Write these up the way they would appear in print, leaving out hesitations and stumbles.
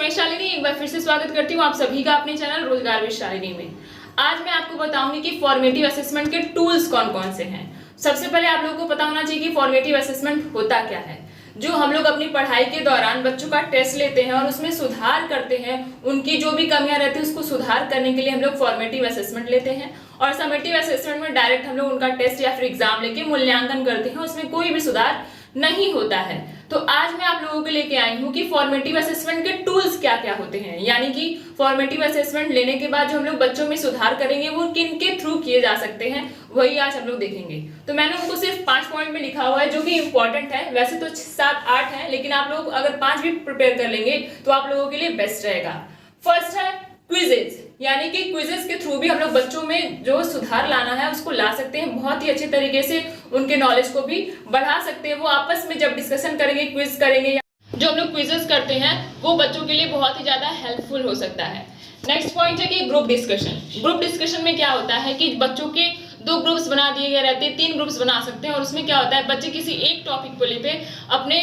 मैं शालिनी एक बार फिर से स्वागत करती हूँ आप सभी का अपने चैनल रोजगार विद शालिनी में। आज मैं आपको बताऊंगी कि फॉर्मेटिव असेसमेंट के टूल्स कौन कौन से हैं। सबसे पहले आप लोगों को पता होना चाहिए कि फॉर्मेटिव असेसमेंट होता क्या है। जो हम लोग अपनी पढ़ाई के दौरान बच्चों का टेस्ट लेते हैं और उसमें सुधार करते हैं, उनकी जो भी कमियां रहती है उसको सुधार करने के लिए हम लोग फॉर्मेटिव असेसमेंट लेते हैं। और समेटिव असेसमेंट में डायरेक्ट हम लोग उनका टेस्ट या फिर एग्जाम लेके मूल्यांकन करते हैं, उसमें कोई भी सुधार नहीं होता है। तो आज मैं आप लोगों को लेके आई हूँ कि फॉर्मेटिव असेसमेंट के टूल्स क्या क्या होते हैं, यानी कि फॉर्मेटिव असेसमेंट लेने के बाद जो हम लोग बच्चों में सुधार करेंगे वो किन के थ्रू किए जा सकते हैं, वही आज हम लोग देखेंगे। तो मैंने उनको सिर्फ 5 पॉइंट में लिखा हुआ है जो कि इंपॉर्टेंट है। वैसे तो 7-8 है, लेकिन आप लोग अगर 5 भी प्रिपेयर कर लेंगे तो आप लोगों के लिए बेस्ट रहेगा। फर्स्ट है क्विजेज, यानी कि क्विजेस के थ्रू भी हम लोग बच्चों में जो सुधार लाना है उसको ला सकते हैं। बहुत ही अच्छे तरीके से उनके नॉलेज को भी बढ़ा सकते हैं। वो आपस में जब डिस्कशन करेंगे, क्विज करेंगे, जो हम लोग क्विजेस करते हैं वो बच्चों के लिए बहुत ही ज्यादा हेल्पफुल हो सकता है। नेक्स्ट पॉइंट है कि ग्रुप डिस्कशन। ग्रुप डिस्कशन में क्या होता है कि बच्चों के 2 ग्रुप्स बना दिए गए रहते हैं, 3 ग्रुप्स बना सकते हैं। और उसमें क्या होता है, बच्चे किसी एक टॉपिक को लेके अपने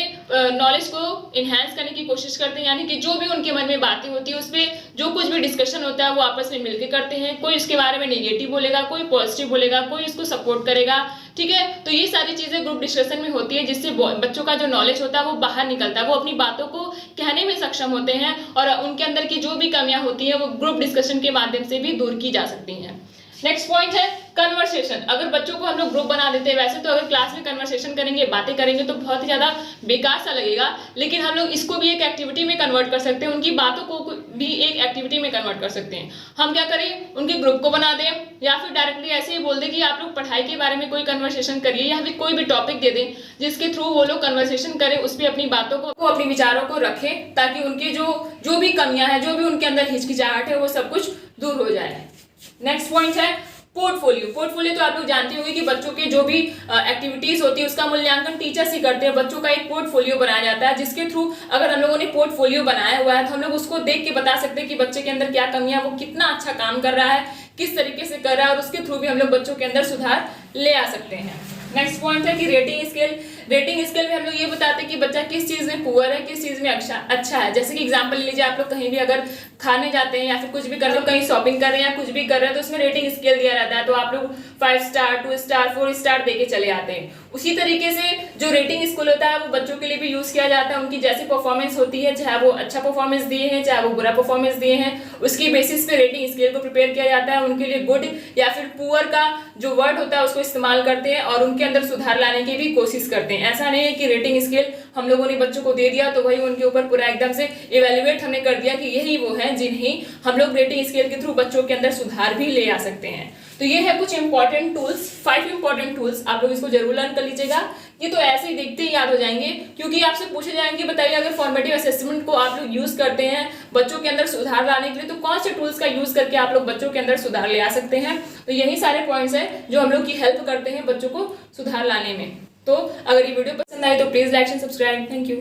नॉलेज को इन्हेंस करने की कोशिश करते हैं, यानी कि जो भी उनके मन में बातें होती है उस पर जो कुछ भी डिस्कशन होता है वो आपस में मिलकर करते हैं। कोई उसके बारे में नेगेटिव बोलेगा, कोई पॉजिटिव बोलेगा, कोई उसको सपोर्ट करेगा। ठीक है, तो ये सारी चीजें ग्रुप डिस्कशन में होती है, जिससे बच्चों का जो नॉलेज होता है वो बाहर निकलता है। वो अपनी बातों को कहने में सक्षम होते हैं और उनके अंदर की जो भी कमियां होती है वो ग्रुप डिस्कशन के माध्यम से भी दूर की जा सकती हैं। नेक्स्ट पॉइंट है कन्वर्सेशन। अगर बच्चों को हम लोग ग्रुप बना देते हैं, वैसे तो अगर क्लास में कन्वर्सेशन करेंगे, बातें करेंगे तो बहुत ही ज्यादा बेकार सा लगेगा, लेकिन हम लोग इसको भी एक एक्टिविटी में कन्वर्ट कर सकते हैं। उनकी बातों को भी एक एक्टिविटी में कन्वर्ट कर सकते हैं। हम क्या करें, उनके ग्रुप को बना दें या फिर डायरेक्टली ऐसे ही बोल दें कि आप लोग पढ़ाई के बारे में कोई कन्वर्सेशन करिए, या फिर कोई भी टॉपिक दे दें जिसके थ्रू वो लोग कन्वर्सेशन करें, उस पर अपनी बातों को अपने विचारों को रखें, ताकि उनके जो भी कमियां हैं, जो भी उनके अंदर हिचकिचाहट है, वो सब कुछ दूर हो जाए। नेक्स्ट पॉइंट है पोर्टफोलियो। पोर्टफोलियो तो आप लोग जानते होंगे कि बच्चों की जो भी एक्टिविटीज होती है उसका मूल्यांकन टीचर्स ही करते हैं। बच्चों का एक पोर्टफोलियो बनाया जाता है, जिसके थ्रू अगर हम लोगों ने पोर्टफोलियो बनाया हुआ है तो हम लोग उसको देख के बता सकते हैं कि बच्चे के अंदर क्या कमियां, वो कितना अच्छा काम कर रहा है, किस तरीके से कर रहा है, और उसके थ्रू भी हम लोग बच्चों के अंदर सुधार ले आ सकते हैं। नेक्स्ट पॉइंट है कि रेटिंग स्केल। रेटिंग स्केल में हम लोग ये बताते हैं कि बच्चा किस चीज में पुअर है, किस चीज में अच्छा है। जैसे कि एग्जांपल ले लीजिए, आप लोग कहीं भी अगर खाने जाते हैं या फिर कुछ भी कर रहे हो, कहीं शॉपिंग कर रहे हैं या कुछ भी कर रहे हैं, तो उसमें रेटिंग स्केल दिया रहता है। तो आप लोग 5 स्टार, 2 स्टार, 4 स्टार देके चले आते हैं। उसी तरीके से जो रेटिंग स्केल होता है वो बच्चों के लिए भी यूज किया जाता है। उनकी जैसी परफॉर्मेंस होती है, चाहे वो अच्छा परफॉर्मेंस दिए हैं चाहे वो बुरा परफॉर्मेंस दिए हैं, उसकी बेसिस पे रेटिंग स्केल को प्रिपेयर किया जाता है। उनके लिए गुड या फिर पुअर का जो वर्ड होता है उसको इस्तेमाल करते हैं और उनके अंदर सुधार लाने की भी कोशिश करते हैं। ऐसा नहीं है कि रेटिंग स्केल हम लोगों ने बच्चों को दे दिया तो वही उनके ऊपर पूरा एकदम से इवेल्युएट हमने कर दिया कि यही वो है जिन्हें हम लोग रेटिंग स्केल के थ्रू बच्चों के अंदर सुधार भी ले आ सकते हैं। तो ये है कुछ इंपॉर्टेंट टूल्स, 5 इंपॉर्टेंट टूल्स। आप लोग इसको जरूर लर्न कर लीजिएगा। ये तो ऐसे ही देखते ही याद हो जाएंगे, क्योंकि आपसे पूछे जाएंगे बताइए अगर फॉर्मेटिव असेसमेंट को आप लोग यूज करते हैं बच्चों के अंदर सुधार लाने के लिए, तो कौन से टूल्स का यूज करके आप लोग बच्चों के अंदर सुधार ले आ सकते हैं। तो यही सारे पॉइंट्स हैं जो हम लोग की हेल्प करते हैं बच्चों को सुधार लाने में। तो अगर ये वीडियो पसंद आए तो please like and subscribe. Thank you.